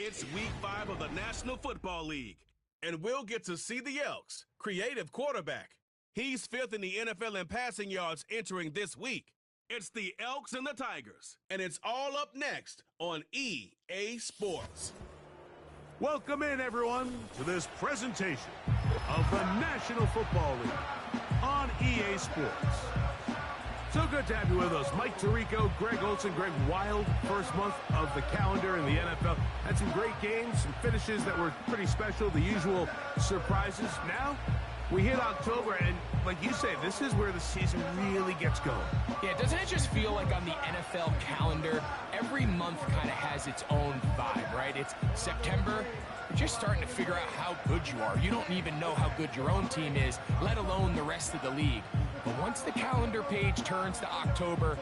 It's week 5 of the National Football League, and we'll get to see the Elks' creative quarterback. He's 5th in the NFL in passing yards entering this week. It's the Elks and the Tigers, and it's all up next on EA Sports. Welcome in, everyone, to this presentation of the National Football League on EA Sports. So good to have you with us. Mike Tirico, Greg Olson, Greg Wild, first month of the calendar in the NFL. Had some great games, some finishes that were pretty special, the usual surprises. Now, we hit October, and like you say, this is where the season really gets going. Yeah, doesn't it just feel like on the NFL calendar, every month kind of has its own vibe, right? It's September, you're just starting to figure out how good you are. You don't even know how good your own team is, let alone the rest of the league. But once the calendar page turns to October,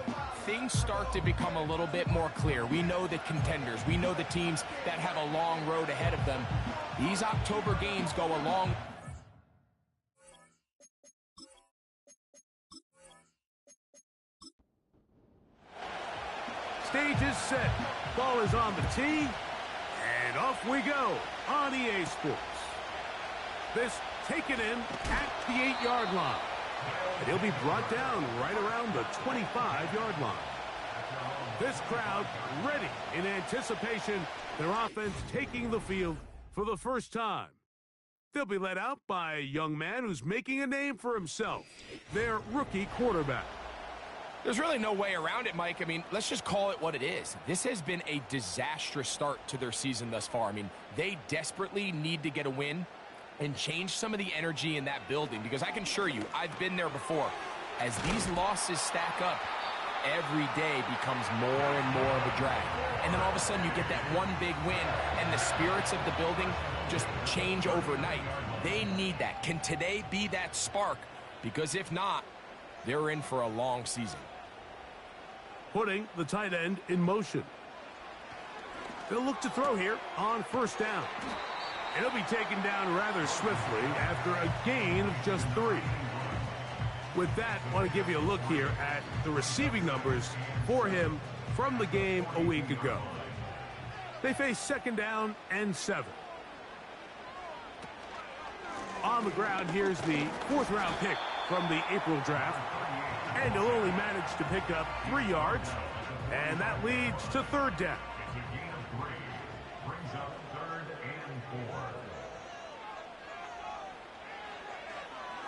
things start to become a little bit more clear. We know the contenders. We know the teams that have a long road ahead of them. These October games go a long... Stage is set. Ball is on the tee. And off we go on EA Sports. This taken in at the 8-yard line. And he'll be brought down right around the 25-yard line. This crowd ready in anticipation. Their offense taking the field for the first time. They'll be led out by a young man who's making a name for himself. Their rookie quarterback. There's really no way around it, Mike. I mean, let's just call it what it is. This has been a disastrous start to their season thus far. I mean, they desperately need to get a win and change some of the energy in that building, because I can assure you, I've been there before. As these losses stack up, every day becomes more and more of a drag. And then all of a sudden you get that one big win, and the spirits of the building just change overnight. They need that. Can today be that spark? Because if not, they're in for a long season. Putting the tight end in motion. They'll look to throw here on first down. It'll be taken down rather swiftly after a gain of just 3. With that, I want to give you a look here at the receiving numbers for him from the game a week ago. They face 2nd down and 7. On the ground, here's the 4th-round pick from the April draft. And he'll only manage to pick up 3 yards. And that leads to 3rd down.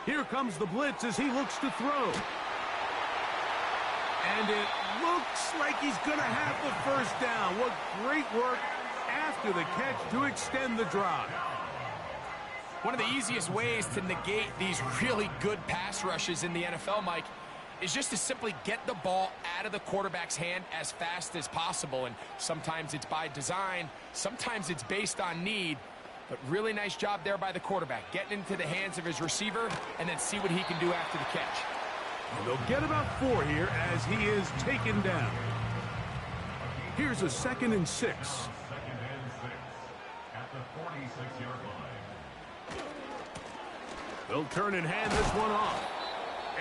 Here comes the blitz as he looks to throw. And it looks like he's going to have the first down. What great work after the catch to extend the drive. One of the easiest ways to negate these really good pass rushes in the NFL, Mike, is just to simply get the ball out of the quarterback's hand as fast as possible. And sometimes it's by design, sometimes it's based on need. But really nice job there by the quarterback, getting into the hands of his receiver and then see what he can do after the catch. And they'll get about 4 here as he is taken down. Here's a 2nd and 6. At the 46-yard line. They'll turn and hand this one off.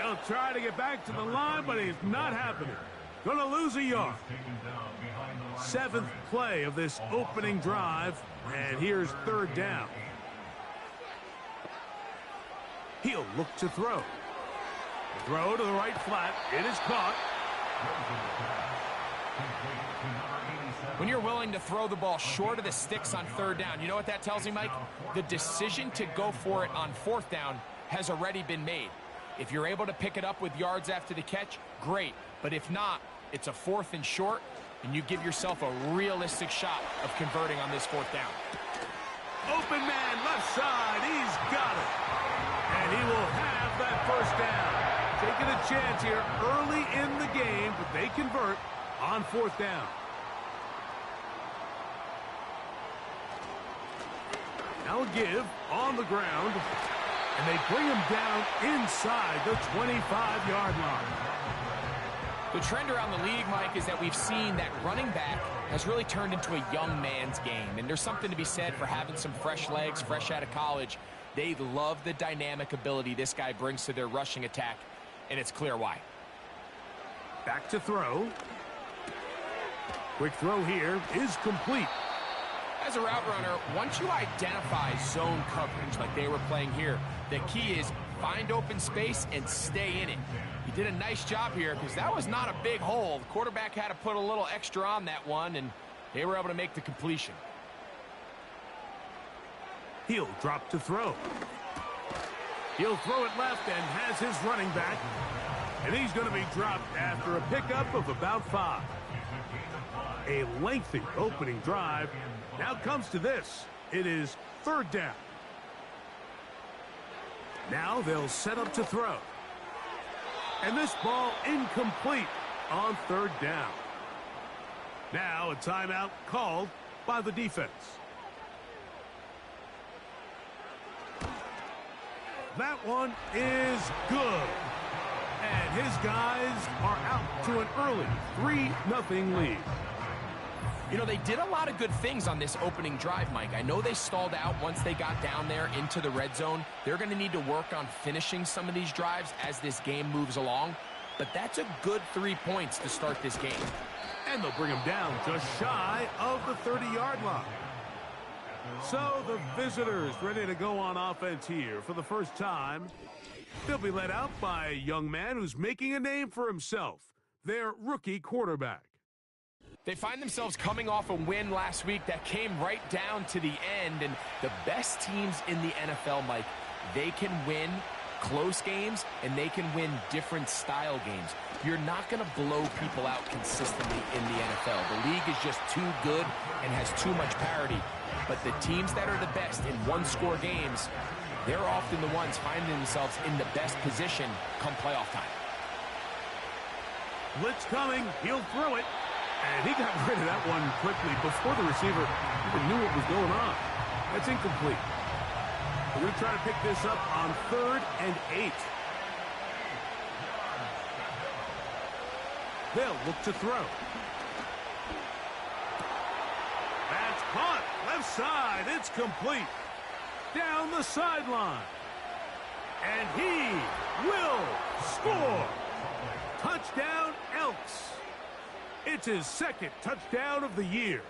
He'll try to get back to the line, but it's not happening. Gonna lose a yard. 7th play of this opening drive, and here's 3rd down. He'll look to throw. Throw to the right flat. It is caught. When you're willing to throw the ball short of the sticks on 3rd down, you know what that tells me, Mike? The decision to go for it on 4th down has already been made. If you're able to pick it up with yards after the catch, great. But if not, it's a 4th and short, and you give yourself a realistic shot of converting on this 4th down. Open man, left side, he's got it. And he will have that first down. Taking a chance here early in the game, but they convert on 4th down. Now a give on the ground, and they bring him down inside the 25-yard line. The trend around the league, Mike, is that we've seen that running back has really turned into a young man's game. And there's something to be said for having some fresh legs, fresh out of college. They love the dynamic ability this guy brings to their rushing attack, and it's clear why. Back to throw. Quick throw here is complete. As a route runner, once you identify zone coverage like they were playing here, the key is find open space and stay in it. He did a nice job here because that was not a big hole. The quarterback had to put a little extra on that one, and they were able to make the completion. He'll drop to throw. He'll throw it left and has his running back. And he's going to be dropped after a pickup of about 5. A lengthy opening drive. Now comes to this. It is 3rd down. Now they'll set up to throw. And this ball incomplete on 3rd down. Now a timeout called by the defense. That one is good. And his guys are out to an early 3-0 lead. You know, they did a lot of good things on this opening drive, Mike. I know they stalled out once they got down there into the red zone. They're going to need to work on finishing some of these drives as this game moves along. But that's a good 3 points to start this game. And they'll bring him down just shy of the 30-yard line. So the visitors ready to go on offense here for the first time. They'll be led out by a young man who's making a name for himself, their rookie quarterback. They find themselves coming off a win last week that came right down to the end, and the best teams in the NFL, Mike, they can win close games and they can win different style games. You're not going to blow people out consistently in the NFL. The league is just too good and has too much parity. But the teams that are the best in one-score games, they're often the ones finding themselves in the best position come playoff time. Blitz coming. He'll throw it. And he got rid of that one quickly before the receiver even knew what was going on. That's incomplete. We're going to try to pick this up on 3rd and 8. They'll look to throw. That's caught. Left side. It's complete. Down the sideline. And he will score. Touchdown, Elks. It's his 2nd touchdown of the year.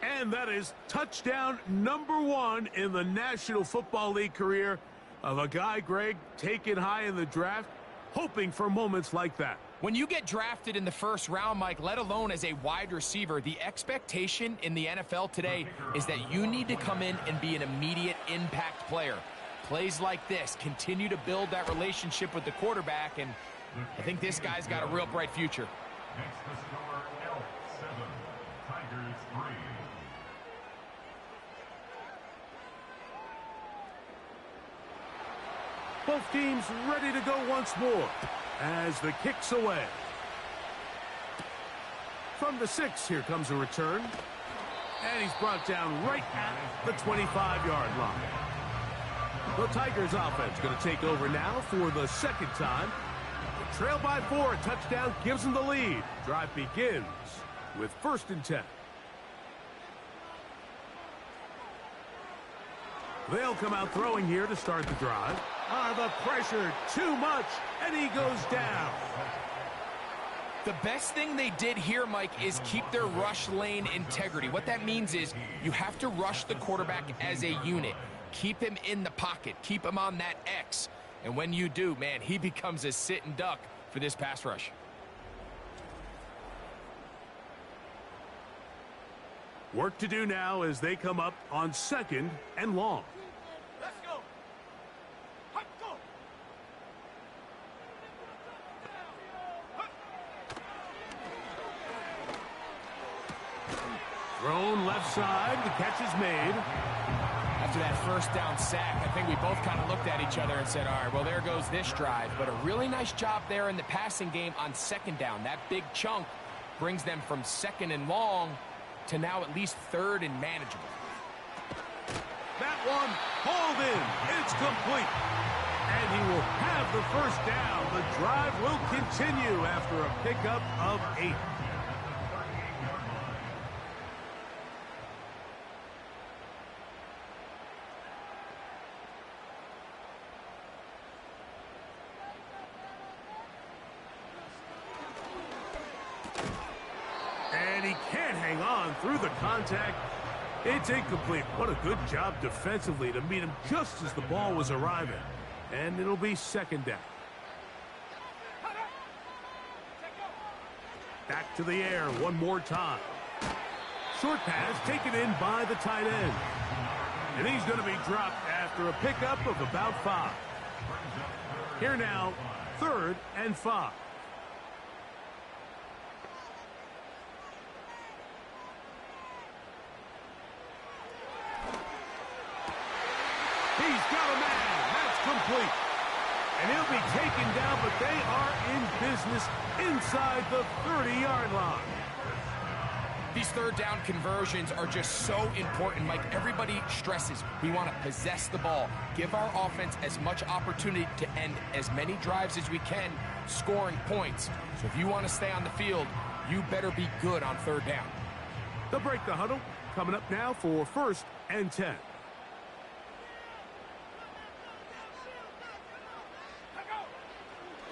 And that is touchdown number 1 in the National Football League career of a guy, Greg, taken high in the draft, hoping for moments like that. When you get drafted in the 1st round, Mike, let alone as a wide receiver, the expectation in the NFL today is that you need to come in and be an immediate impact player. Plays like this continue to build that relationship with the quarterback, and I think this guy's got a real bright future. Next to score, Elk 7, Tigers 3. Both teams ready to go once more as the kick's away. From the 6, here comes a return. And he's brought down right at the 25-yard line. The Tigers offense going to take over now for the 2nd time. The trail by 4, touchdown gives them the lead. Drive begins with 1st and 10. They'll come out throwing here to start the drive. The pressure, too much, and he goes down. The best thing they did here, Mike, is keep their rush lane integrity. What that means is you have to rush the quarterback as a unit. Keep him in the pocket. Keep him on that X. And when you do, man, he becomes a sitting duck for this pass rush. Work to do now as they come up on 2nd and long. Let's go. Thrown left side. The catch is made. After that 1st down sack, I think we both kind of looked at each other and said, all right, well, there goes this drive. But a really nice job there in the passing game on 2nd down. That big chunk brings them from 2nd and long to now at least 3rd and manageable. That one hauled in. It's complete. And he will have the 1st down. The drive will continue after a pickup of 8. And he can't hang on through the contact. It's incomplete. What a good job defensively to meet him just as the ball was arriving. And it'll be second down. Back to the air one more time. Short pass taken in by the tight end. And he's going to be dropped after a pickup of about 5. Here now, 3rd and 5. He's got a man. That's complete. And he'll be taken down, but they are in business inside the 30-yard line. These third down conversions are just so important. Like everybody stresses, we want to possess the ball, give our offense as much opportunity to end as many drives as we can, scoring points. So if you want to stay on the field, you better be good on third down. They'll break the huddle. Coming up now for 1st and 10.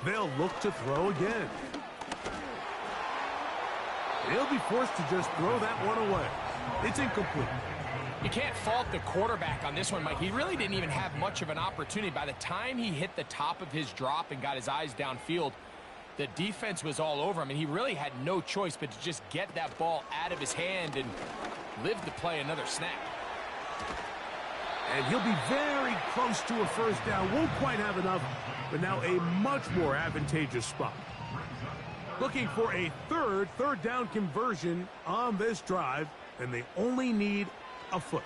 They'll look to throw again. He'll be forced to just throw that one away. It's incomplete. You can't fault the quarterback on this one, Mike. He really didn't even have much of an opportunity. By the time he hit the top of his drop and got his eyes downfield, the defense was all over him, and he really had no choice but to just get that ball out of his hand and live to play another snap. And he'll be very close to a first down. Won't quite have enough, but now a much more advantageous spot. Looking for a third down conversion on this drive, and they only need a foot.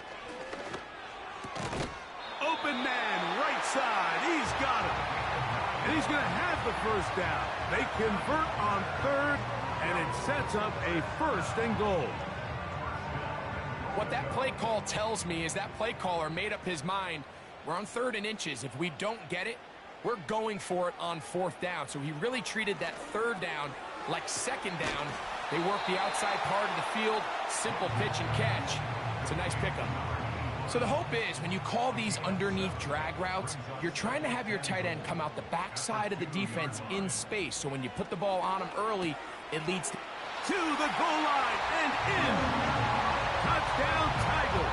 Open man, right side. He's got it. And he's going to have the first down. They convert on 3rd, and it sets up a 1st and goal. What that play call tells me is that play caller made up his mind. We're on 3rd and inches. If we don't get it, we're going for it on 4th down. So he really treated that 3rd down like 2nd down. They work the outside part of the field, simple pitch and catch. It's a nice pickup. So the hope is when you call these underneath drag routes, you're trying to have your tight end come out the backside of the defense in space. So when you put the ball on him early, it leads to the goal line and in. Touchdown, Tigers.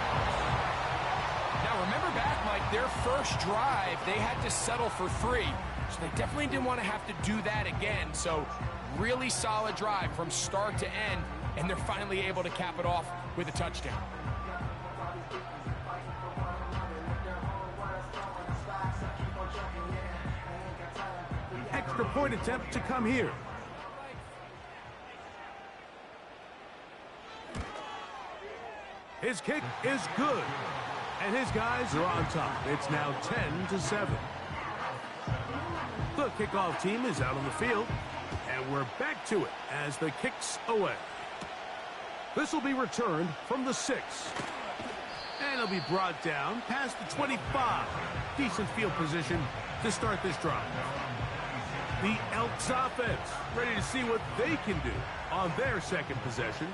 Now remember back, Mike, their first drive, they had to settle for 3. So they definitely didn't want to have to do that again. So really solid drive from start to end, and they're finally able to cap it off with a touchdown. Extra point attempt to come here. His kick is good. And his guys are on top. It's now 10-7. The kickoff team is out on the field. And we're back to it as the kick's away. This will be returned from the 6. And it'll be brought down past the 25. Decent field position to start this drive. The Elks offense ready to see what they can do on their second possession.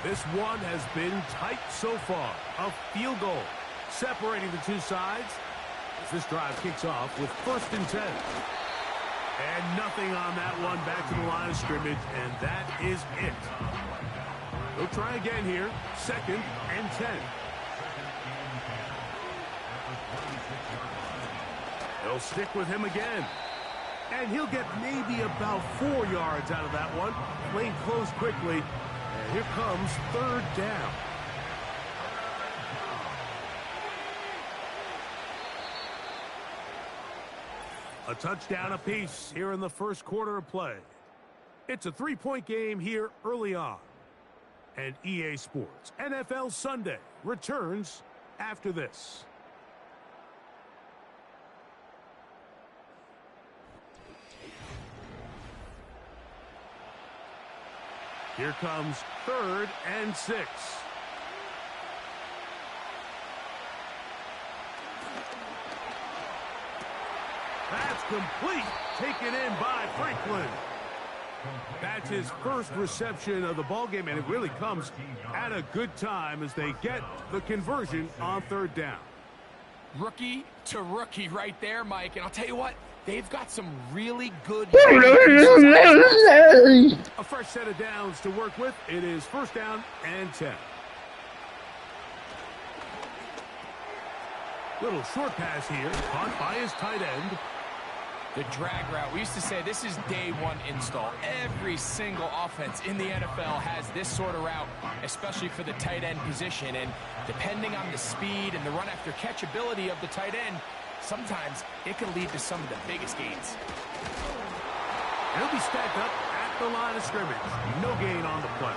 This one has been tight so far. A field goal separating the two sides as this drive kicks off with 1st and 10. And nothing on that one. Back to the line of scrimmage, and that is it. They'll try again here. 2nd and 10. They'll stick with him again. And he'll get maybe about 4 yards out of that one. Lane closed quickly. And here comes 3rd down. A touchdown apiece here in the first quarter of play. It's a 3-point game here early on. And EA Sports NFL Sunday returns after this. Here comes 3rd and 6. That's complete. Taken in by Franklin. That's his first reception of the ballgame, and it really comes at a good time as they get the conversion on 3rd down. Rookie to rookie right there, Mike. And I'll tell you what, they've got some really good A fresh set of downs to work with. It is first down and 10. Little short pass here, caught by his tight end. The drag route. We used to say this is day one install. Every single offense in the NFL has this sort of route, especially for the tight end position. And depending on the speed and the run after catch ability of the tight end, sometimes it can lead to some of the biggest gains. He'll be stacked up at the line of scrimmage. No gain on the play.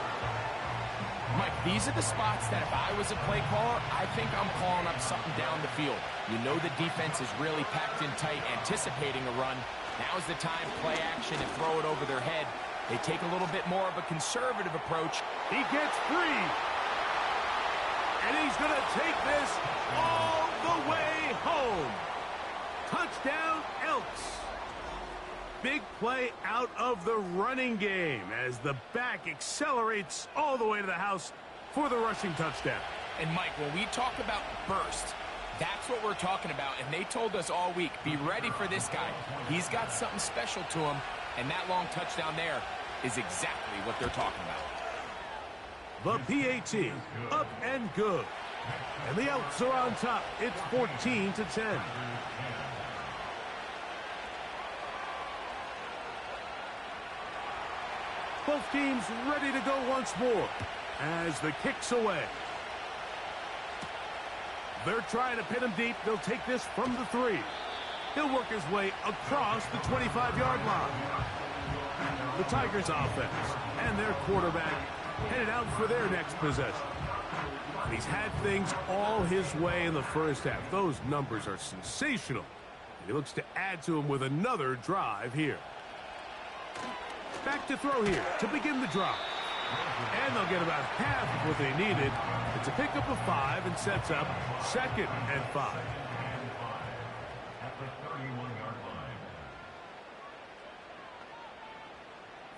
Mike, these are the spots that if I was a play caller, I think I'm calling up something down the field. You know the defense is really packed in tight, anticipating a run. Now's the time, play action and throw it over their head. They take a little bit more of a conservative approach. He gets free. And he's going to take this all the way home. Touchdown, Elks. Big play out of the running game as the back accelerates all the way to the house for the rushing touchdown. And Mike, when we talk about burst, that's what we're talking about. And they told us all week, be ready for this guy. He's got something special to him. And that long touchdown there is exactly what they're talking about. The PAT, up and good. And the Elks are on top. It's 14-10. Both teams ready to go once more as the kick's away. They're trying to pin him deep. They'll take this from the 3. He'll work his way across the 25-yard line. The Tigers offense and their quarterback headed out for their next possession. He's had things all his way in the first half. Those numbers are sensational. He looks to add to them with another drive here. Back to throw here to begin the drive. And they'll get about half of what they needed. It's a pickup of 5 and sets up 2nd and 5.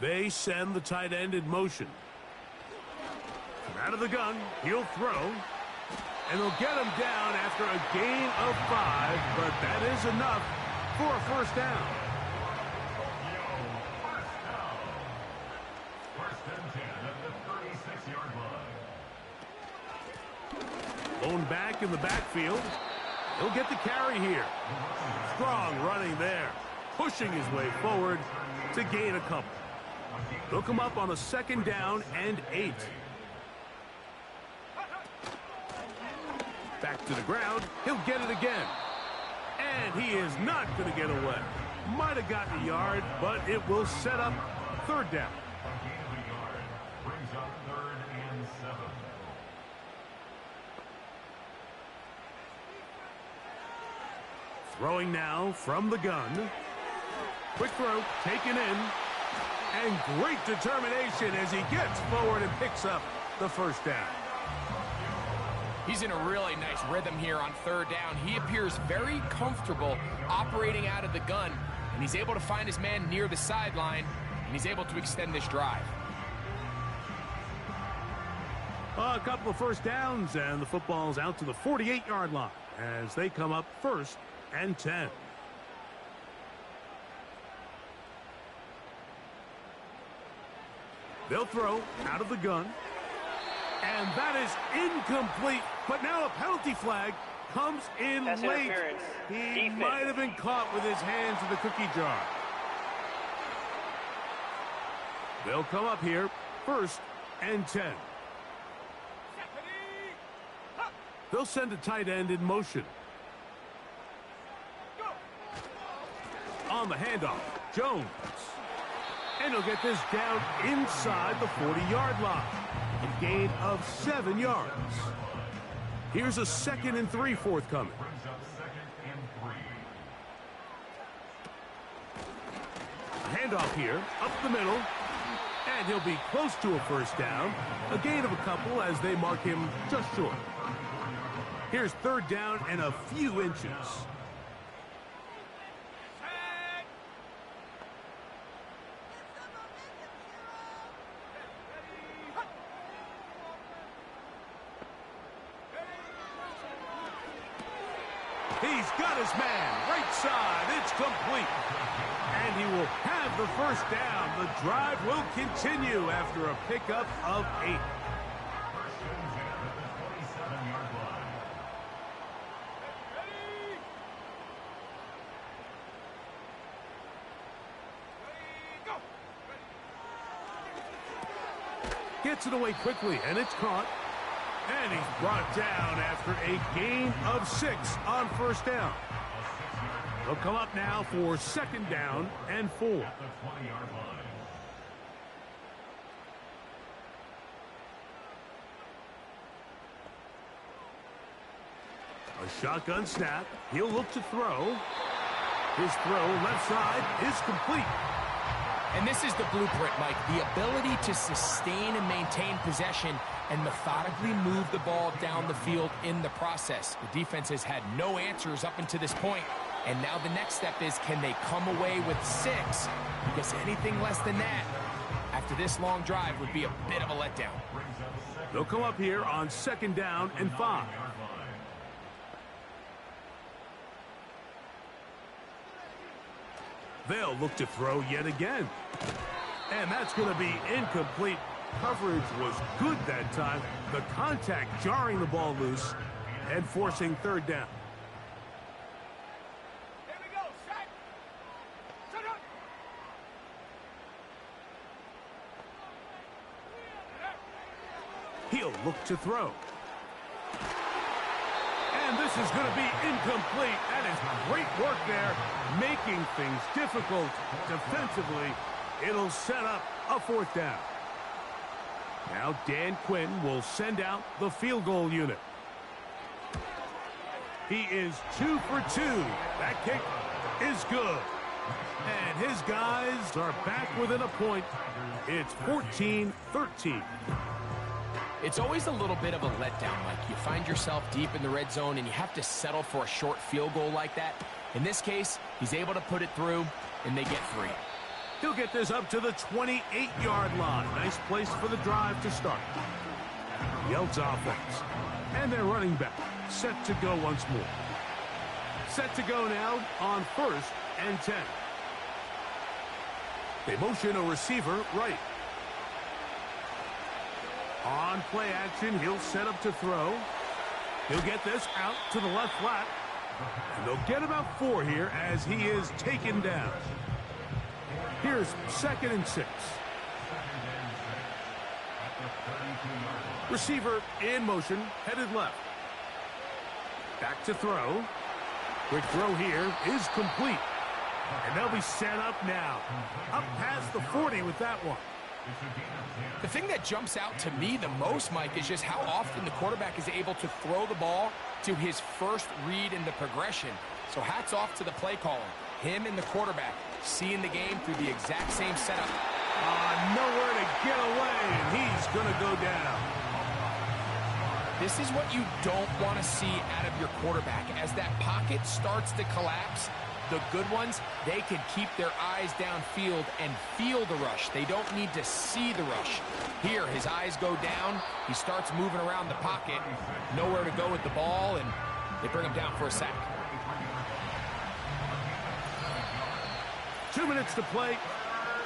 They send the tight end in motion. From out of the gun, he'll throw. And they'll get him down after a gain of 5, but that is enough for a first down. Lone back in the backfield. He'll get the carry here. Strong running there. Pushing his way forward to gain a couple. They'll come up on a 2nd down and 8. Back to the ground. He'll get it again. And he is not going to get away. Might have gotten a yard, but it will set up 3rd down. Throwing now from the gun. Quick throw, taken in. And great determination as he gets forward and picks up the first down. He's in a really nice rhythm here on 3rd down. He appears very comfortable operating out of the gun. And he's able to find his man near the sideline. And he's able to extend this drive. A couple of first downs, and the football's out to the 48-yard line as they come up 1st and 10. They'll throw out of the gun. And that is incomplete. But now a penalty flag comes in late. He might have been caught with his hands in the cookie jar. They'll come up here 1st and 10. They'll send a tight end in motion. On the handoff, Jones. And he'll get this down inside the 40-yard line. A gain of 7 yards. Here's a 2nd and 3 forthcoming. A handoff here, up the middle. And he'll be close to a first down. A gain of a couple as they mark him just short. Here's 3rd down and a few inches. He's got his man. Right side. It's complete. And he will have the first down. The drive will continue after a pickup of 8. Gets it away quickly, and it's caught. And he's brought down after a gain of 6 on first down. They'll come up now for second down and 4. At the 20-yard line. A shotgun snap. He'll look to throw. His throw left side is complete. And this is the blueprint, Mike. The ability to sustain and maintain possession and methodically move the ball down the field in the process. The defense has had no answers up until this point. And now the next step is, can they come away with 6? Because anything less than that, after this long drive, would be a bit of a letdown. They'll come up here on second down and 5. They'll look to throw yet again. And that's going to be incomplete. Coverage was good that time. The contact jarring the ball loose and forcing third down. Here we go, set. Set up. He'll look to throw. And this is going to be incomplete. That is great work there, making things difficult defensively. It'll set up a fourth down. Now Dan Quinn will send out the field goal unit. He is 2 for 2. That kick is good. And his guys are back within a point. It's 14-13. It's always a little bit of a letdown, Mike. You find yourself deep in the red zone, and you have to settle for a short field goal like that. In this case, he's able to put it through, and they get 3. He'll get this up to the 28-yard line. Nice place for the drive to start. The Elks offense. And their running back set to go once more. Set to go now on first and 10. They motion a receiver right. On play action, he'll set up to throw. He'll get this out to the left flat. And they'll get about 4 here as he is taken down. Here's second and 6. Receiver in motion, headed left. Back to throw. Quick throw here is complete. And they'll be set up now. Up past the 40 with that one. The thing that jumps out to me the most, Mike, is just how often the quarterback is able to throw the ball to his first read in the progression. So hats off to the play caller. Him and the quarterback seeing the game through the exact same setup. Nowhere to get away, and he's going to go down. This is what you don't want to see out of your quarterback. As that pocket starts to collapse, the good ones, they can keep their eyes downfield and feel the rush. They don't need to see the rush. Here, his eyes go down. He starts moving around the pocket. Nowhere to go with the ball, and they bring him down for a sack. 2 minutes to play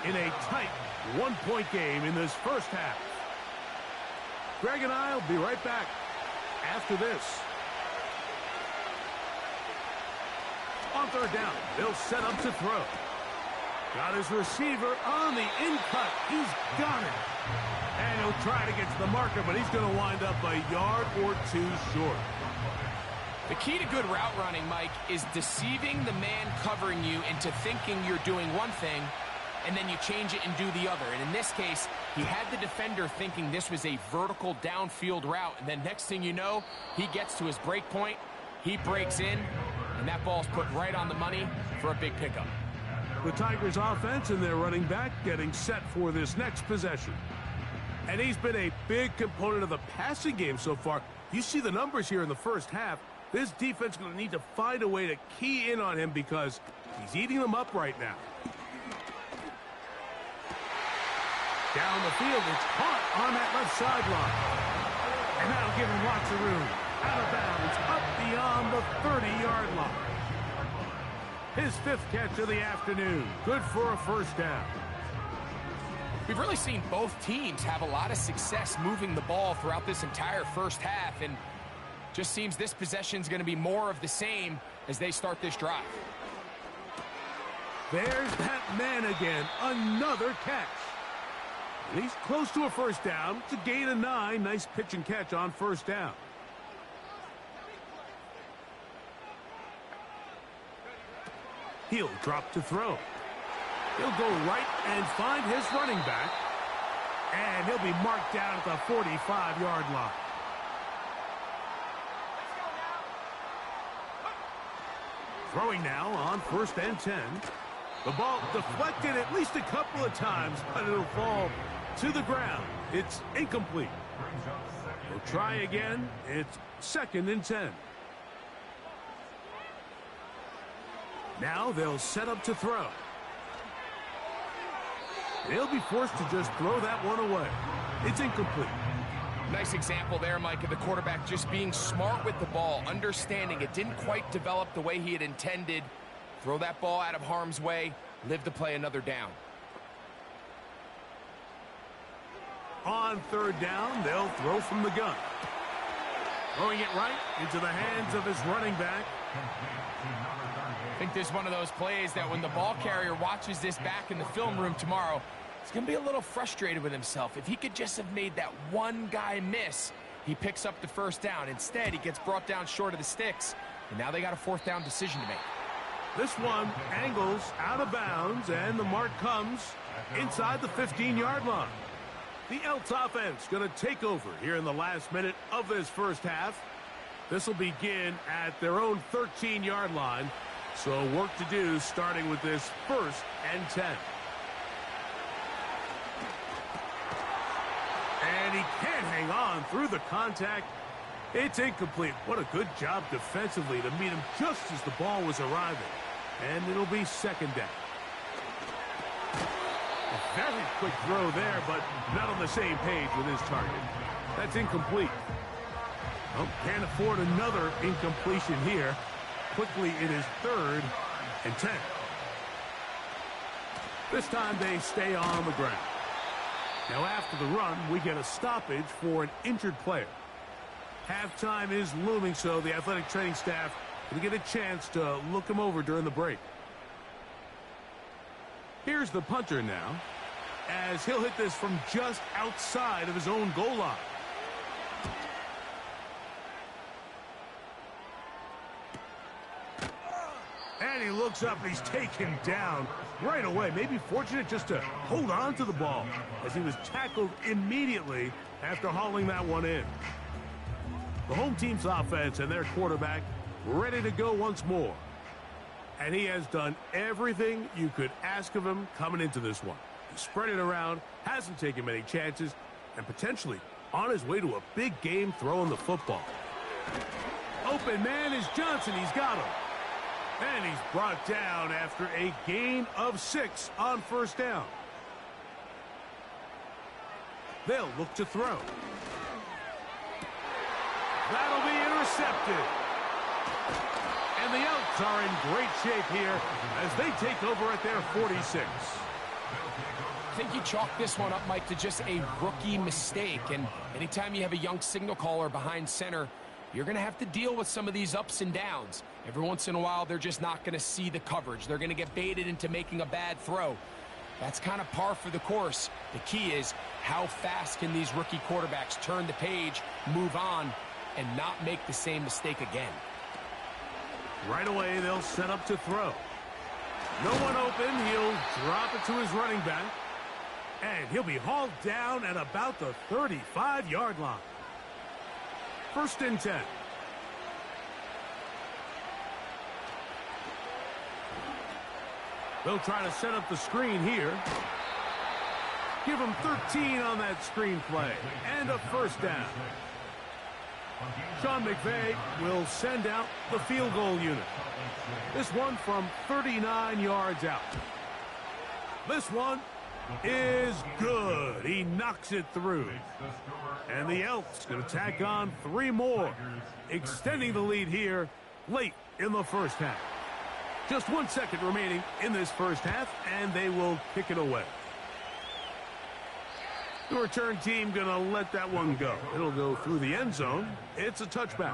in a tight one-point game in this first half. Greg and I will be right back after this. On third down, they'll set up to throw. Got his receiver on the in-cut. He's got it. And he'll try to get to the marker, but he's going to wind up a yard or 2 short. The key to good route running, Mike, is deceiving the man covering you into thinking you're doing one thing, and then you change it and do the other. And in this case, he had the defender thinking this was a vertical downfield route, and then next thing you know, he gets to his break point, he breaks in, and that ball's put right on the money for a big pickup. The Tigers offense and their running back getting set for this next possession. And he's been a big component of the passing game so far. You see the numbers here in the first half. This defense is going to need to find a way to key in on him because he's eating them up right now. Down the field, it's caught on that left sideline. And that'll give him lots of room. out of bounds, up beyond the 30-yard line. His 5th catch of the afternoon. Good for a first down. We've really seen both teams have a lot of success moving the ball throughout this entire first half, and just seems this possession is going to be more of the same as they start this drive. There's that man again. Another catch. And he's close to a first down. It's a gain of 9. Nice pitch and catch on first down. He'll drop to throw. He'll go right and find his running back. And he'll be marked down at the 45-yard line. Throwing now on 1st and 10. The ball deflected at least a couple of times, but it'll fall to the ground. It's incomplete. We'll try again. It's 2nd and 10. Now they'll set up to throw. They'll be forced to just throw that one away. It's incomplete. Nice example there, Mike, of the quarterback just being smart with the ball, understanding it didn't quite develop the way he had intended. Throw that ball out of harm's way, live to play another down. On 3rd down, they'll throw from the gun. Throwing it right into the hands of his running back. I think this is one of those plays that when the ball carrier watches this back in the film room tomorrow, he's going to be a little frustrated with himself. If he could just have made that one guy miss, he picks up the first down. Instead, he gets brought down short of the sticks, and now they got a 4th down decision to make. This one angles out of bounds, and the mark comes inside the 15-yard line. The Elks offense going to take over here in the last minute of this first half. This will begin at their own 13-yard line. So work to do starting with this 1st and 10. And he can't hang on through the contact. It's incomplete. What a good job defensively to meet him just as the ball was arriving. And it'll be 2nd down. A very quick throw there, but not on the same page with his target. That's incomplete. Well, can't afford another incompletion here. Quickly, it is 3rd and 10. This time they stay on the ground. Now after the run, we get a stoppage for an injured player. Halftime is looming, so the athletic training staff will get a chance to look him over during the break. Here's the punter now, as he'll hit this from just outside of his own goal line. And he looks up, and he's taken down right away. Maybe fortunate just to hold on to the ball as he was tackled immediately after hauling that one in. The home team's offense and their quarterback ready to go once more. And he has done everything you could ask of him coming into this one. He spread it around, hasn't taken many chances, and potentially on his way to a big game throwing the football. Open man is Johnson. He's got him. And he's brought down after a gain of 6 on 1st down. They'll look to throw. That'll be intercepted. And the Elks are in great shape here as they take over at their 46. I think you chalk this one up, Mike, to just a rookie mistake. And anytime you have a young signal caller behind center, you're going to have to deal with some of these ups and downs. Every once in a while, they're just not going to see the coverage. They're going to get baited into making a bad throw. That's kind of par for the course. The key is how fast can these rookie quarterbacks turn the page, move on, and not make the same mistake again. Right away, they'll set up to throw. No one open. He'll drop it to his running back. And he'll be hauled down at about the 35-yard line. 1st and 10. They'll try to set up the screen here. Give him 13 on that screen play. And a 1st down. Sean McVay will send out the field goal unit. This one from 39 yards out. This one is good. He knocks it through. And the Elks going to tack on 3 more, extending the lead here late in the first half. Just 1 second remaining in this first half, and they will kick it away. The return team going to let that one go. It'll go through the end zone. It's a touchback.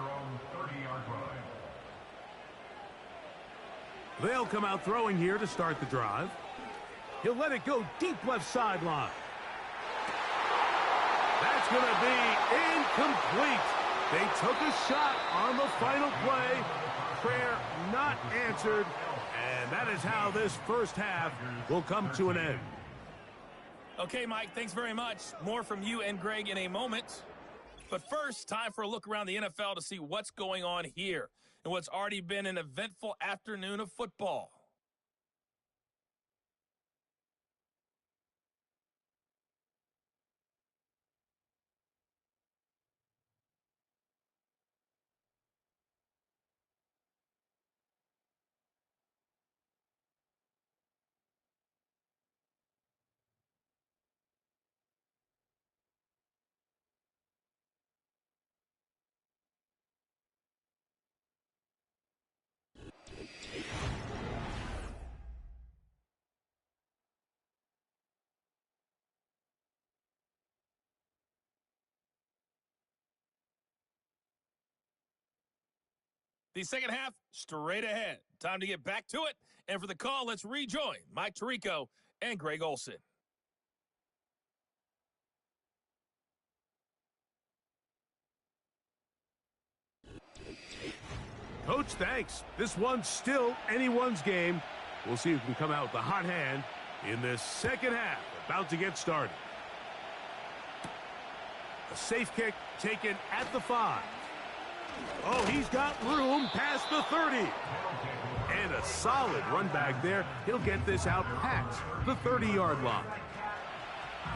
They'll come out throwing here to start the drive. He'll let it go deep left sideline. That's going to be incomplete. They took a shot on the final play. Prayer not answered. And that is how this first half will come to an end. Okay, Mike, thanks very much. More from you and Greg in a moment. But first, time for a look around the NFL to see what's going on here in what's already been an eventful afternoon of football. The second half, straight ahead. Time to get back to it. And for the call, let's rejoin Mike Tirico and Greg Olson. Coach, thanks. This one's still anyone's game. We'll see who can come out with the hot hand in this second half. About to get started. A safe kick taken at the 5. Oh, he's got room past the 30. And a solid run back there. He'll get this out past the 30-yard line.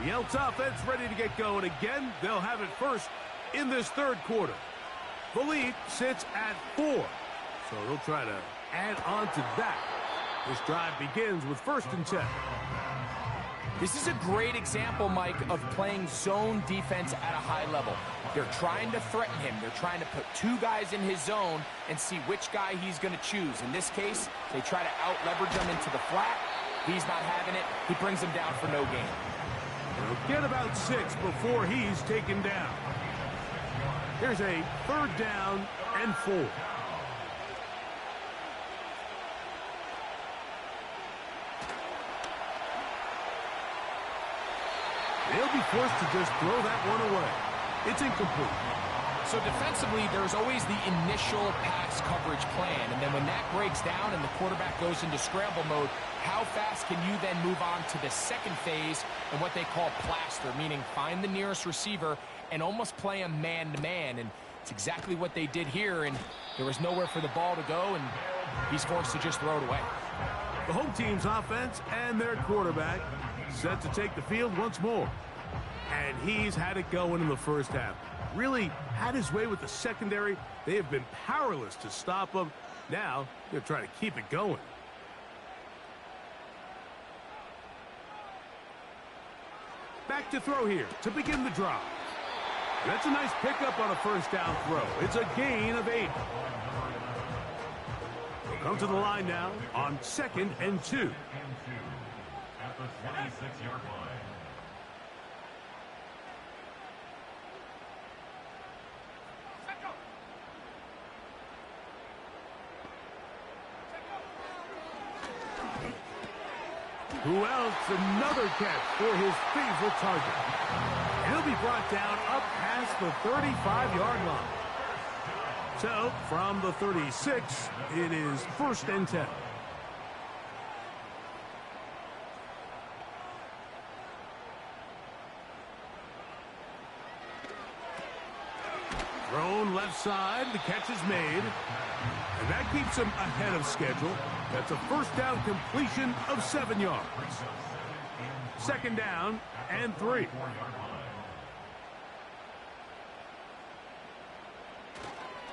The Elks offense ready to get going again. They'll have it first in this third quarter. The lead sits at 4. So they'll try to add on to that. This drive begins with 1st and 10. This is a great example, Mike, of playing zone defense at a high level. They're trying to threaten him. They're trying to put 2 guys in his zone and see which guy he's going to choose. In this case, they try to out-leverage him into the flat. He's not having it. He brings him down for no gain. They'll get about 6 before he's taken down. Here's a 3rd down and 4. They'll be forced to just throw that one away. It's incomplete. So defensively, there's always the initial pass coverage plan, and then when that breaks down and the quarterback goes into scramble mode, how fast can you then move on to the second phase and what they call plaster, meaning find the nearest receiver and almost play a man-to-man, and it's exactly what they did here, and there was nowhere for the ball to go, and he's forced to just throw it away. The home team's offense and their quarterback set to take the field once more. And he's had it going in the first half. Really had his way with the secondary. They have been powerless to stop him. Now they're trying to keep it going. Back to throw here to begin the drive. That's a nice pickup on a 1st down throw. It's a gain of 8. They'll come to the line now on 2nd and 2. At the 26-yard line. Who else? Another catch for his favorite target. He'll be brought down up past the 35-yard line. So, from the 36, it is 1st and 10. Thrown left side, the catch is made. And that keeps him ahead of schedule. That's a 1st down completion of 7 yards. 2nd down and 3.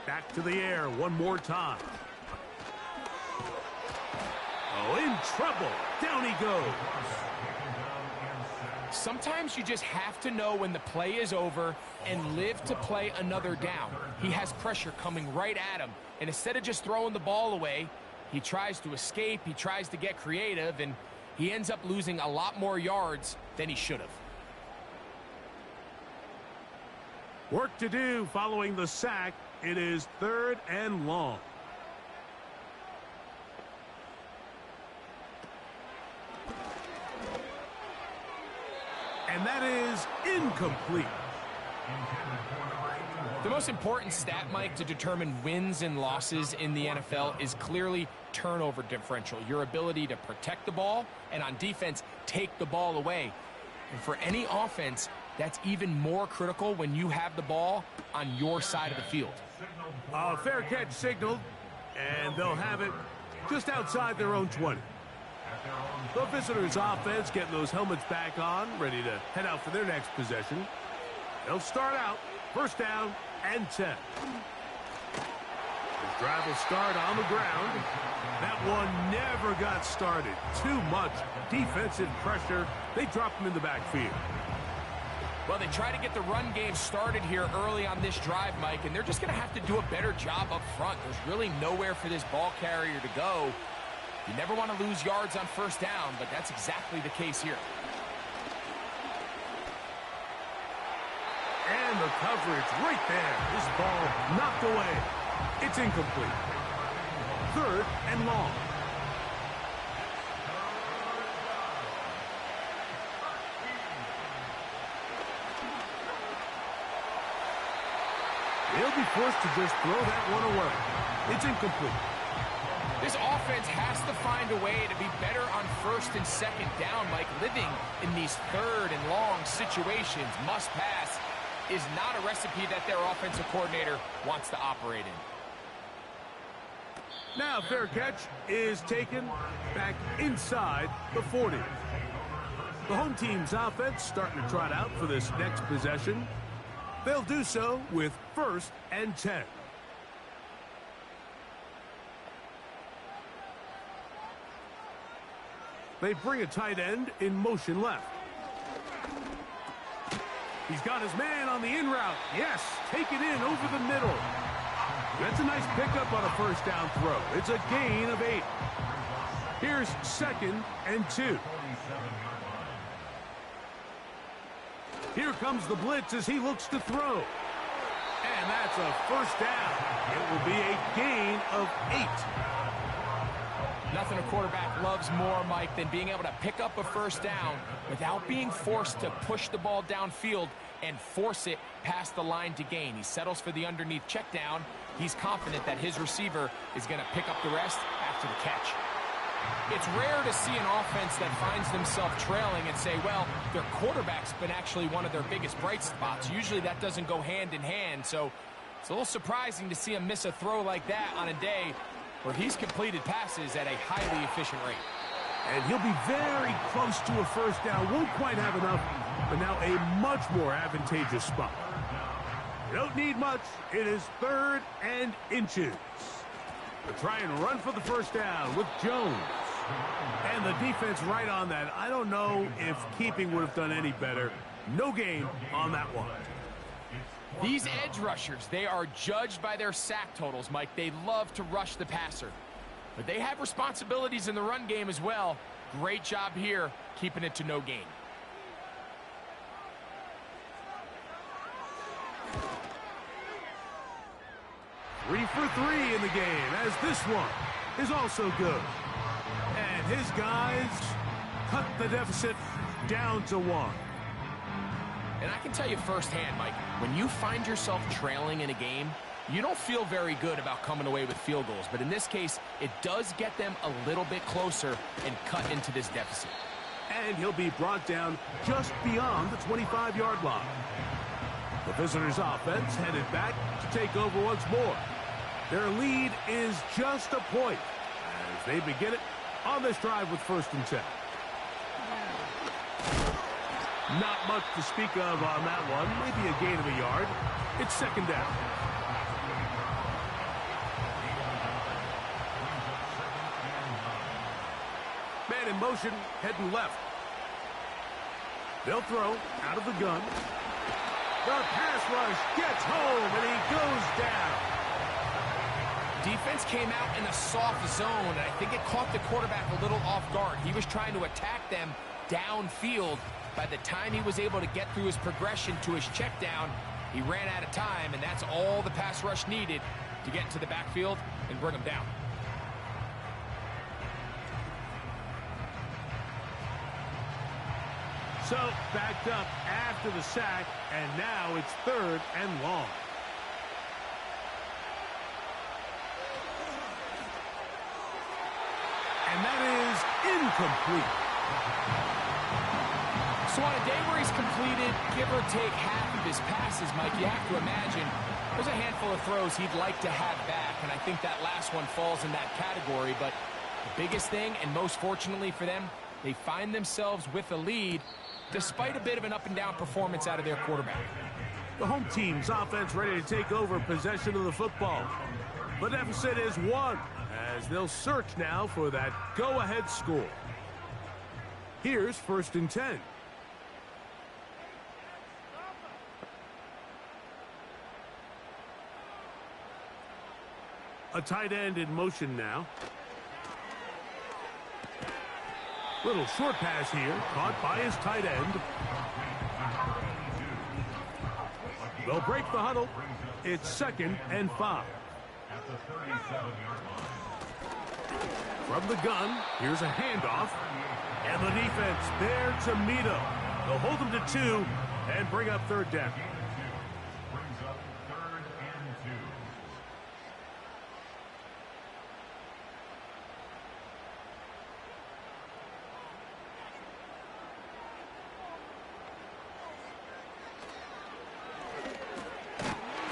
Back to the air one more time. Oh, in trouble. Down he goes. Sometimes you just have to know when the play is over and live to play another down. He has pressure coming right at him, and instead of just throwing the ball away, he tries to escape, he tries to get creative, and he ends up losing a lot more yards than he should have. Work to do following the sack. It is 3rd and long. And that is incomplete. The most important stat, Mike, to determine wins and losses in the NFL is clearly turnover differential, your ability to protect the ball and on defense take the ball away. And for any offense, that's even more critical when you have the ball on your side of the field. Fair catch signaled, and they'll have it just outside their own 20. The visitors' offense getting those helmets back on, ready to head out for their next possession. They'll start out, 1st down and 10. This drive will start on the ground. That one never got started. Too much defensive pressure. They drop him in the backfield. Well, they try to get the run game started here early on this drive, Mike, and they're just going to have to do a better job up front. There's really nowhere for this ball carrier to go. You never want to lose yards on 1st down, but that's exactly the case here. And the coverage right there. This ball knocked away. It's incomplete. 3rd and long. He'll be forced to just throw that one away. It's incomplete. This offense has to find a way to be better on 1st and 2nd down, Mike. Living in these 3rd and long situations, must pass, is not a recipe that their offensive coordinator wants to operate in. Now fair catch is taken back inside the 40. The home team's offense starting to trot out for this next possession. They'll do so with 1st and 10. They bring a tight end in motion left. He's got his man on the in route. Yes, take it in over the middle. That's a nice pickup on a 1st down throw. It's a gain of 8. Here's 2nd and 2. Here comes the blitz as he looks to throw. And that's a 1st down. It will be a gain of 8. Nothing a quarterback loves more, Mike, than being able to pick up a 1st down without being forced to push the ball downfield and force it past the line to gain. He settles for the underneath check down. He's confident that his receiver is going to pick up the rest after the catch. It's rare to see an offense that finds themselves trailing and say, well, their quarterback's been actually one of their biggest bright spots. Usually that doesn't go hand in hand, so it's a little surprising to see him miss a throw like that on a day where he's completed passes at a highly efficient rate. And he'll be very close to a 1st down. Won't quite have enough, but now a much more advantageous spot. You don't need much. It is 3rd and inches. They'll try and run for the 1st down with Jones. And the defense right on that. I don't know if keeping would have done any better. No gain on that one. These edge rushers, they are judged by their sack totals, Mike. They love to rush the passer. But they have responsibilities in the run game as well. Great job here, keeping it to no gain. Three for 3 in the game, as this one is also good. And his guys cut the deficit down to 1. And I can tell you firsthand, Mike, when you find yourself trailing in a game, you don't feel very good about coming away with field goals. But in this case, it does get them a little bit closer and cut into this deficit. And he'll be brought down just beyond the 25-yard line. The visitors' offense headed back to take over once more. Their lead is just a point as they begin it on this drive with 1st and 10. Not much to speak of on that one. Maybe a gain of a yard. It's 2nd down. Man in motion, heading left. They'll throw out of the gun. The pass rush gets home, and he goes down. Defense came out in a soft zone, and I think it caught the quarterback a little off guard. He was trying to attack them downfield. By the time he was able to get through his progression to his check down, he ran out of time, and that's all the pass rush needed to get into the backfield and bring him down. So, backed up after the sack, and now it's 3rd and long. And that is incomplete. So on a day where he's completed, give or take half of his passes, Mike, you have to imagine there's a handful of throws he'd like to have back, and I think that last one falls in that category. But the biggest thing, and most fortunately for them, they find themselves with a lead despite a bit of an up-and-down performance out of their quarterback. The home team's offense ready to take over possession of the football. The deficit is 1, as they'll search now for that go-ahead score. Here's 1st and 10. A tight end in motion now. Little short pass here, caught by his tight end. They'll break the huddle. It's 2nd and 5. At the 37-yard line. From the gun, here's a handoff. And the defense there to meet him. They'll hold him to 2 and bring up 3rd down. Brings up 3rd and 2.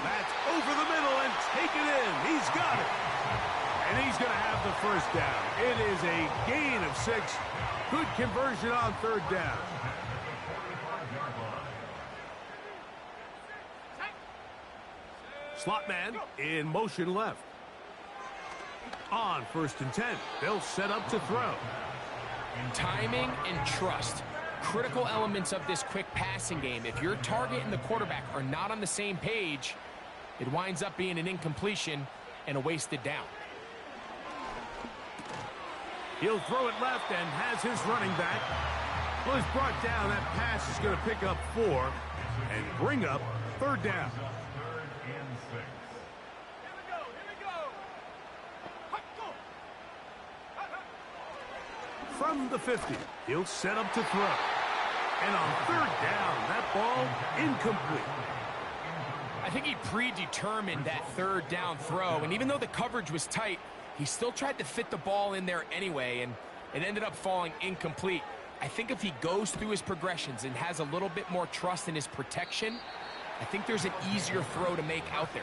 That's over the middle and taken in. He's got it. And he's going to have the 1st down. It is a gain of 6. Good conversion on 3rd down. Slot man in motion left. On 1st and 10. They'll set up to throw. Timing and trust. Critical elements of this quick passing game. If your target and the quarterback are not on the same page, it winds up being an incompletion and a wasted down. He'll throw it left and has his running back. Well, he's brought down. That pass is going to pick up 4 and bring up 3rd down. 3rd and 6. Here we go. Hut, go. Hut, hut. From the 50, he'll set up to throw. And on 3rd down, that ball incomplete. I think he predetermined that 3rd down throw, and even though the coverage was tight, he still tried to fit the ball in there anyway, and it ended up falling incomplete. I think if he goes through his progressions and has a little bit more trust in his protection, I think there's an easier throw to make out there.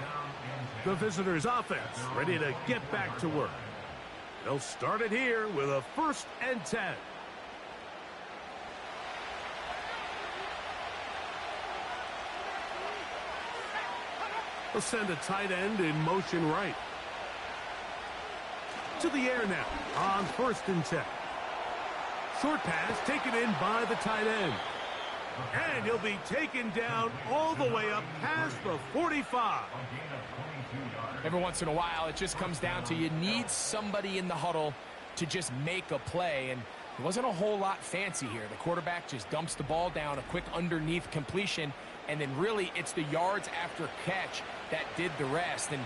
The visitors' offense ready to get back to work. They'll start it here with a 1st and 10. They'll send a tight end in motion right. To the air now on 1st and 10. Short pass taken in by the tight end. And he'll be taken down all the way up past the 45. Every once in a while, it just comes down to you need somebody in the huddle to just make a play, and it wasn't a whole lot fancy here. The quarterback just dumps the ball down, a quick underneath completion, and then really it's the yards after catch that did the rest, and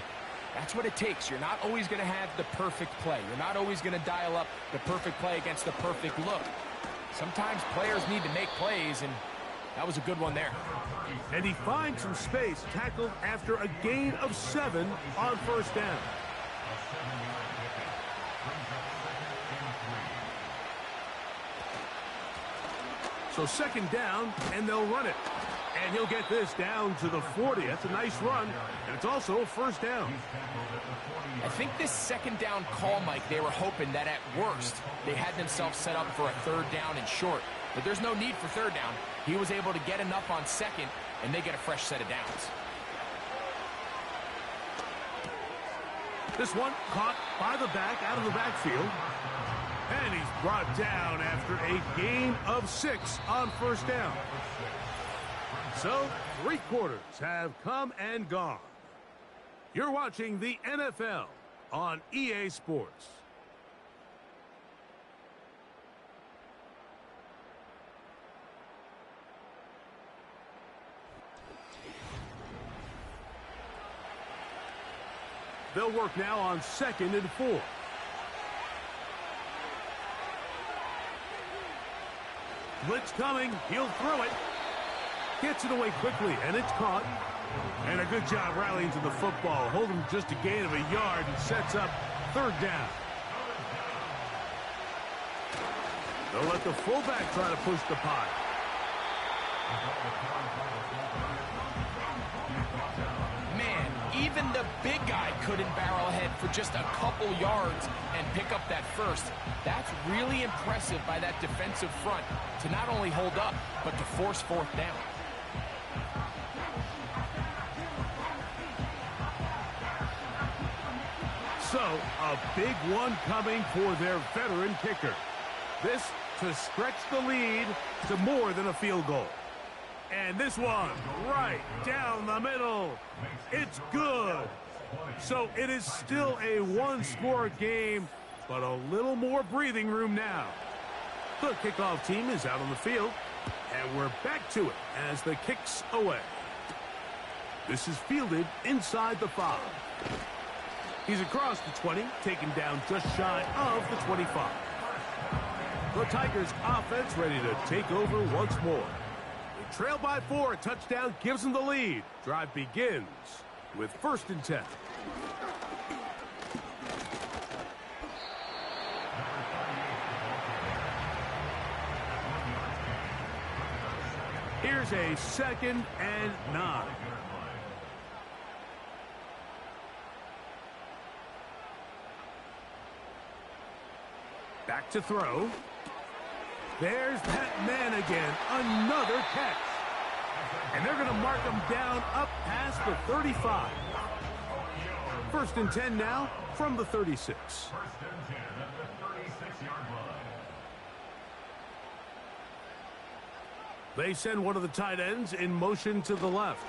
that's what it takes. You're not always going to have the perfect play. You're not always going to dial up the perfect play against the perfect look. Sometimes players need to make plays, and that was a good one there. And he finds some space, tackled after a gain of 7 on 1st down. So 2nd down, and they'll run it. And he'll get this down to the 40. That's a nice run, and it's also a 1st down. I think this 2nd down call, Mike, they were hoping that at worst they had themselves set up for a 3rd down and short. But there's no need for 3rd down. He was able to get enough on 2nd, and they get a fresh set of downs. This one caught by the back out of the backfield. And he's brought down after a gain of 6 on first down. So, 3 quarters have come and gone. You're watching the NFL on EA Sports. They'll work now on 2nd and 4. Blitz coming. He'll throw it. Gets it away quickly, and it's caught. And a good job rallying to the football. Holding just a gain of a yard and sets up 3rd down. They'll let the fullback try to push the pile. Man, even the big guy couldn't barrel ahead for just a couple yards and pick up that first. That's really impressive by that defensive front to not only hold up, but to force 4th down. So, a big one coming for their veteran kicker. This to stretch the lead to more than a field goal. And this one right down the middle. It's good. So it is still a 1-score game, but a little more breathing room now. The kickoff team is out on the field, and we're back to it as the kick's away. This is fielded inside the 5. He's across the 20, taken down just shy of the 25. The Tigers offense ready to take over once more. They trail by 4. A touchdown gives them the lead. Drive begins with 1st and 10. Here's a 2nd and 9. Back to throw. There's that man again. Another catch. And they're going to mark him down up past the 35. 1st and 10 now from the 36. 1st and 10 at the 36-yard line. They send one of the tight ends in motion to the left.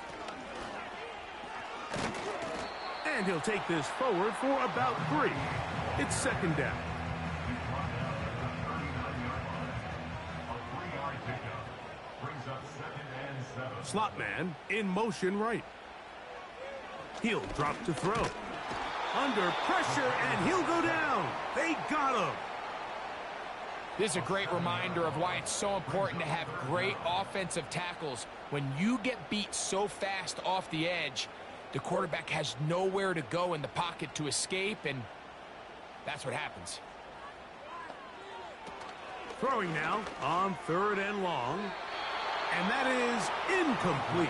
And he'll take this forward for about 3. It's 2nd down. Slot man in motion right. He'll drop to throw. Under pressure, and he'll go down. They got him. This is a great reminder of why it's so important to have great offensive tackles. When you get beat so fast off the edge, the quarterback has nowhere to go in the pocket to escape, and that's what happens. Throwing now on 3rd and long. And that is incomplete.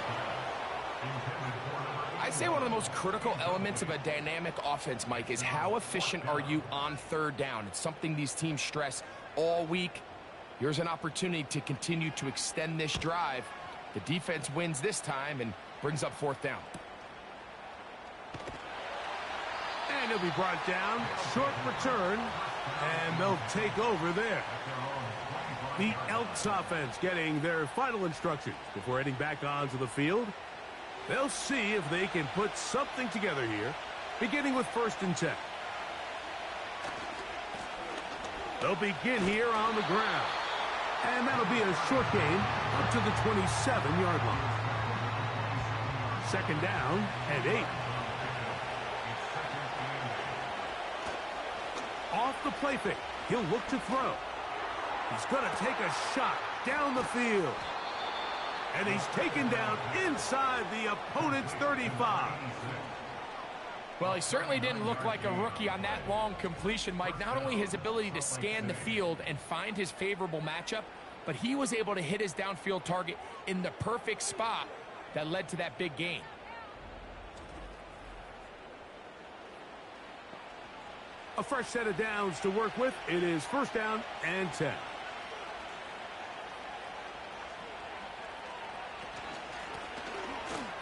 I'd say one of the most critical elements of a dynamic offense, Mike, is how efficient are you on 3rd down. It's something these teams stress all week. Here's an opportunity to continue to extend this drive. The defense wins this time and brings up 4th down. And he'll be brought down. Short return. And they'll take over there. The Elks offense getting their final instructions before heading back onto the field. They'll see if they can put something together here, beginning with 1st and 10. They'll begin here on the ground. And that'll be a short gain up to the 27-yard line. 2nd down and 8. Off the play fake, he'll look to throw. He's going to take a shot down the field. And he's taken down inside the opponent's 35. Well, he certainly didn't look like a rookie on that long completion, Mike. Not only his ability to scan the field and find his favorable matchup, but he was able to hit his downfield target in the perfect spot that led to that big gain. A fresh set of downs to work with. It is 1st down and 10.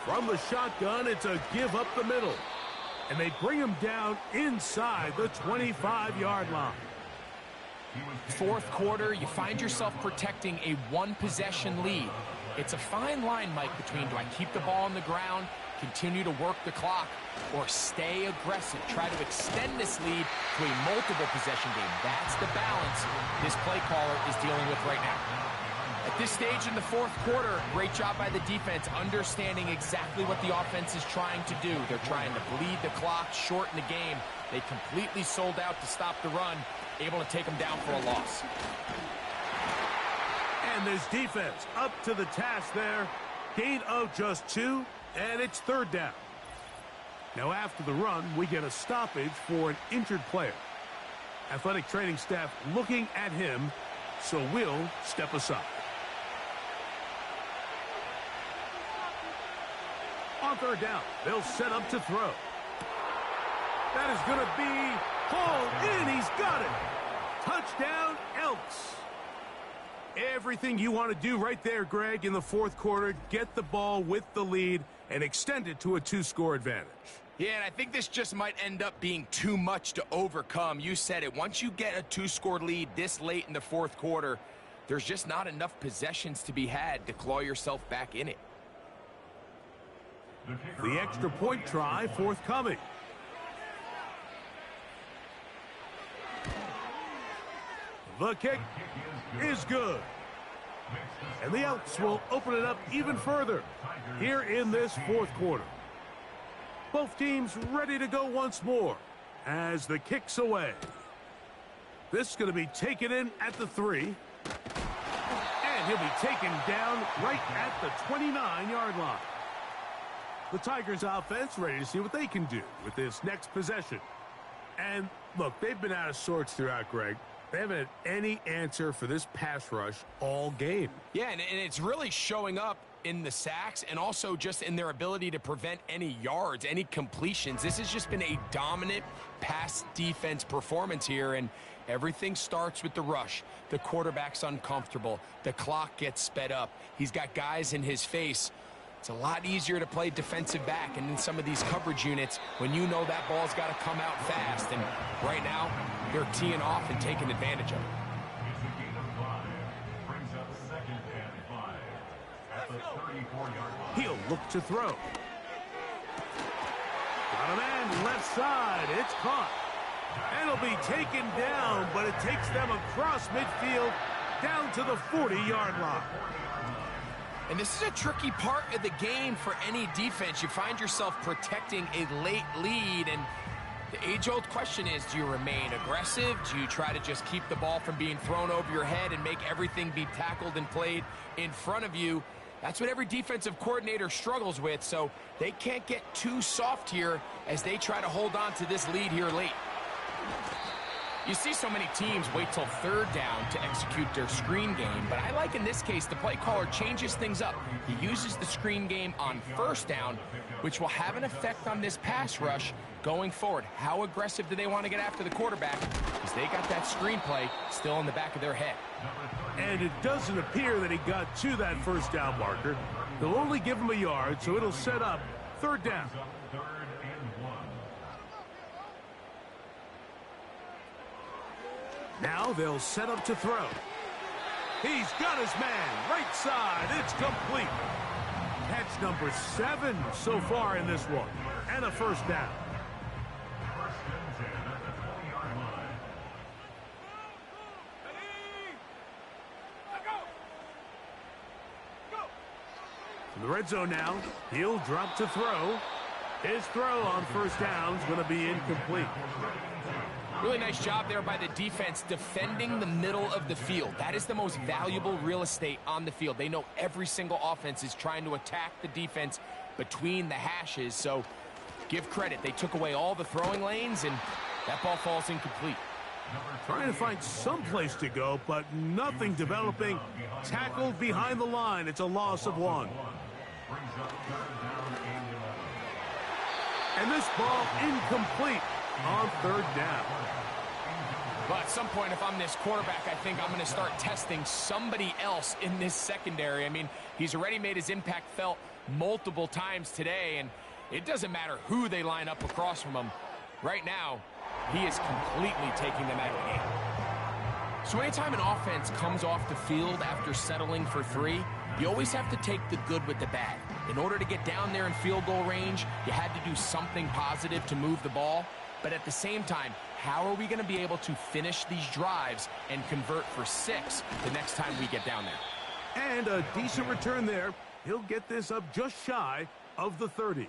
From the shotgun, it's a give up the middle. And they bring him down inside the 25-yard line. Fourth quarter, you find yourself protecting a one-possession lead. It's a fine line, Mike, between do I keep the ball on the ground, continue to work the clock, or stay aggressive, try to extend this lead to a multiple possession game. That's the balance this play caller is dealing with right now. At this stage in the fourth quarter, great job by the defense understanding exactly what the offense is trying to do. They're trying to bleed the clock, shorten the game. They completely sold out to stop the run, able to take them down for a loss. And this defense up to the task there. Gain of just 2, and it's third down. Now after the run, we get a stoppage for an injured player. Athletic training staff looking at him, so we'll step aside. On third down, they'll set up to throw. That is going to be hauled in. He's got it. Touchdown, Elks. Everything you want to do right there, Greg, in the fourth quarter. Get the ball with the lead and extend it to a 2-score advantage. Yeah, and I think this just might end up being too much to overcome. You said it. Once you get a 2-score lead this late in the fourth quarter, there's just not enough possessions to be had to claw yourself back in it. The extra point try forthcoming. The kick is good. And the Elks will open it up even further here in this fourth quarter. Both teams ready to go once more as the kick's away. This is going to be taken in at the 3. And he'll be taken down right at the 29-yard line. The Tigers offense ready to see what they can do with this next possession. And look, they've been out of sorts throughout, Greg. They haven't had any answer for this pass rush all game. Yeah, and it's really showing up in the sacks and also just in their ability to prevent any yards, any completions. This has just been a dominant pass defense performance here, and everything starts with the rush. The quarterback's uncomfortable. The clock gets sped up. He's got guys in his face. It's a lot easier to play defensive back and in some of these coverage units when you know that ball's got to come out fast. And right now, they're teeing off and taking advantage of it. It's a gain of 5. Brings up 2nd and 5 at the 34-yard line. He'll look to throw. Got a man left side. It's caught. And it'll be taken down, but it takes them across midfield down to the 40-yard line. And this is a tricky part of the game for any defense. You find yourself protecting a late lead, and the age-old question is, do you remain aggressive? Do you try to just keep the ball from being thrown over your head and make everything be tackled and played in front of you? That's what every defensive coordinator struggles with, so they can't get too soft here as they try to hold on to this lead here late. You see so many teams wait till third down to execute their screen game, but I like in this case the play caller changes things up. He uses the screen game on first down, which will have an effect on this pass rush going forward. How aggressive do they want to get after the quarterback? Because they got that screen play still in the back of their head. And it doesn't appear that he got to that first down marker. They'll only give him a yard, so it'll set up third down. Now they'll set up to throw. He's got his man, right side, it's complete. Catch number 7 so far in this one, and a first down. In the red zone now, he'll drop to throw. His throw on first down is going to be incomplete. Really nice job there by the defense defending the middle of the field. That is the most valuable real estate on the field. They know every single offense is trying to attack the defense between the hashes, so give credit. They took away all the throwing lanes, and that ball falls incomplete. Trying to find some place to go, but nothing developing. Tackled behind the line. It's a loss of 1. And this ball incomplete on third down. But at some point, if I'm this quarterback, I think I'm going to start testing somebody else in this secondary. I mean, he's already made his impact felt multiple times today, and it doesn't matter who they line up across from him. Right now, he is completely taking them out of the game. So anytime an offense comes off the field after settling for 3, you always have to take the good with the bad. In order to get down there in field goal range, you had to do something positive to move the ball. But at the same time, how are we going to be able to finish these drives and convert for 6 the next time we get down there? And a decent return there. He'll get this up just shy of the 30.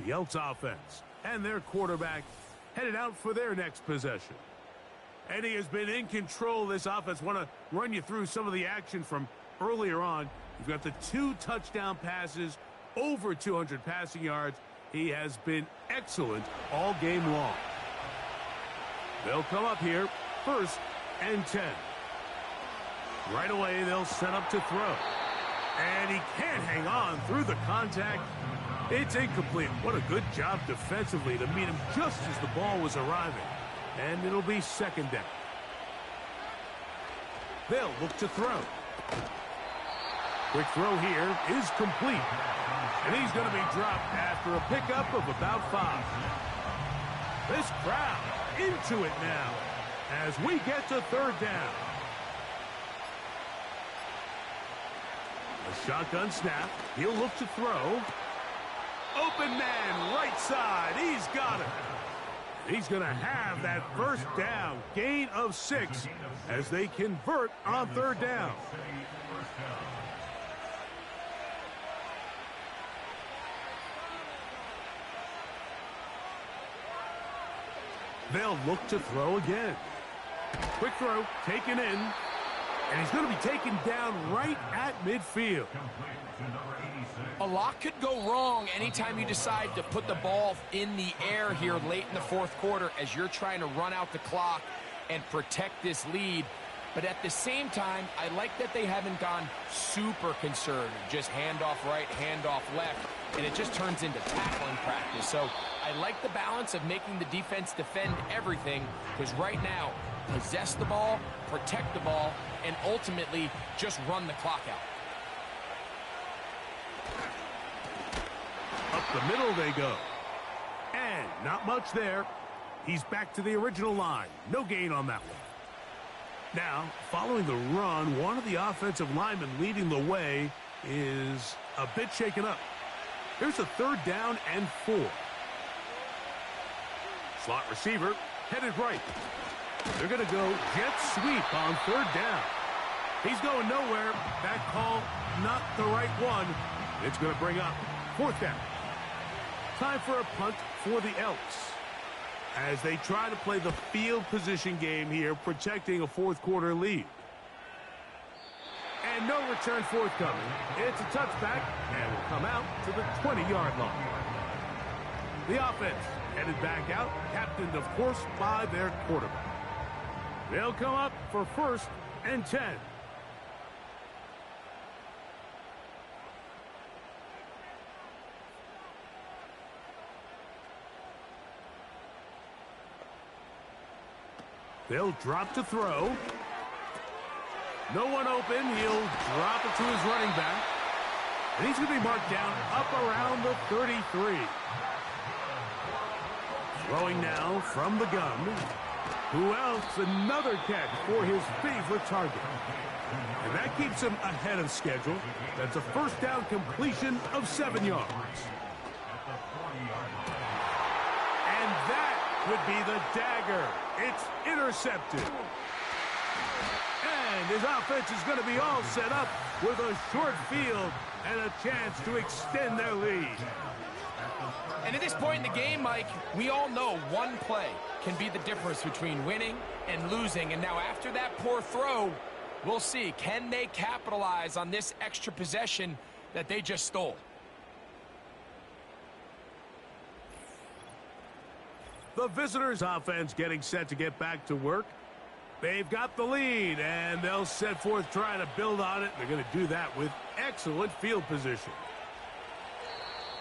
The Elks offense and their quarterback headed out for their next possession. And he has been in control of this offense. Want to run you through some of the action from earlier on. You've got the 2 touchdown passes, over 200 passing yards. He has been excellent all game long. They'll come up here, 1st and 10. Right away, they'll set up to throw. And he can't hang on through the contact. It's incomplete. What a good job defensively to meet him just as the ball was arriving. And it'll be 2nd down. They'll look to throw. Quick throw here is complete. And he's going to be dropped after a pickup of about 5. This crowd into it now as we get to 3rd down. A shotgun snap. He'll look to throw. Open man, right side. He's got it. He's going to have that 1st down, gain of 6 as they convert on 3rd down. They'll look to throw again. Quick throw, taken in, and he's going to be taken down right at midfield. A lot could go wrong anytime you decide to put the ball in the air here late in the 4th quarter as you're trying to run out the clock and protect this lead. But at the same time, I like that they haven't gone super conservative, just handoff right, handoff left, and it just turns into tackling practice. So I like the balance of making the defense defend everything, because right now, possess the ball, protect the ball, and ultimately just run the clock out. Up the middle they go. And not much there. He's back to the original line. No gain on that one. Now, following the run, one of the offensive linemen leading the way is a bit shaken up. Here's a 3rd down and 4. Slot receiver headed right. They're going to go jet sweep on 3rd down. He's going nowhere. That call, not the right one. It's going to bring up 4th down. Time for a punt for the Elks as they try to play the field position game here, protecting a 4th quarter lead. And no return forthcoming. It's a touchback and will come out to the 20-yard line. The offense headed back out, captained, of course, by their quarterback. They'll come up for 1st and 10. They'll drop to throw. No one open. He'll drop it to his running back. And he's going to be marked down up around the 33. Throwing now from the gun. Who else? Another catch for his favorite target. And that keeps him ahead of schedule. That's a 1st down completion of 7 yards. And that would be the dagger. It's intercepted. And his offense is going to be all set up with a short field and a chance to extend their lead. And at this point in the game, Mike, we all know one play can be the difference between winning and losing. And now after that poor throw, we'll see, can they capitalize on this extra possession that they just stole? The visitors' offense getting set to get back to work. They've got the lead, and they'll set forth trying to build on it. They're going to do that with excellent field position.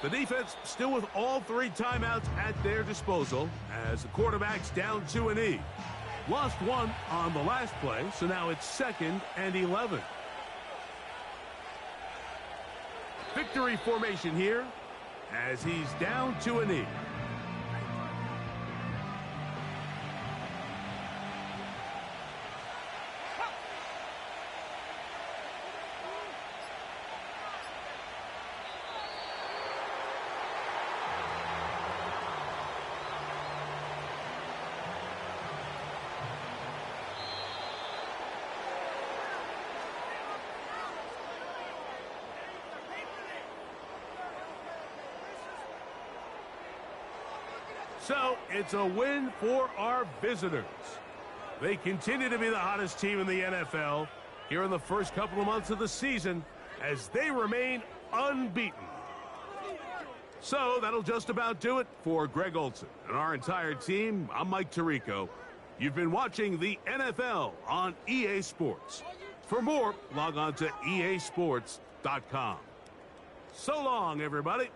The defense still with all 3 timeouts at their disposal as the quarterback's down to a knee. Lost 1 on the last play, so now it's 2nd and 11. Victory formation here as he's down to a knee. So it's a win for our visitors. They continue to be the hottest team in the NFL here in the first couple of months of the season as they remain unbeaten. So that'll just about do it for Greg Olson and our entire team. I'm Mike Tirico. You've been watching the NFL on EA Sports. For more, log on to easports.com. So long, everybody.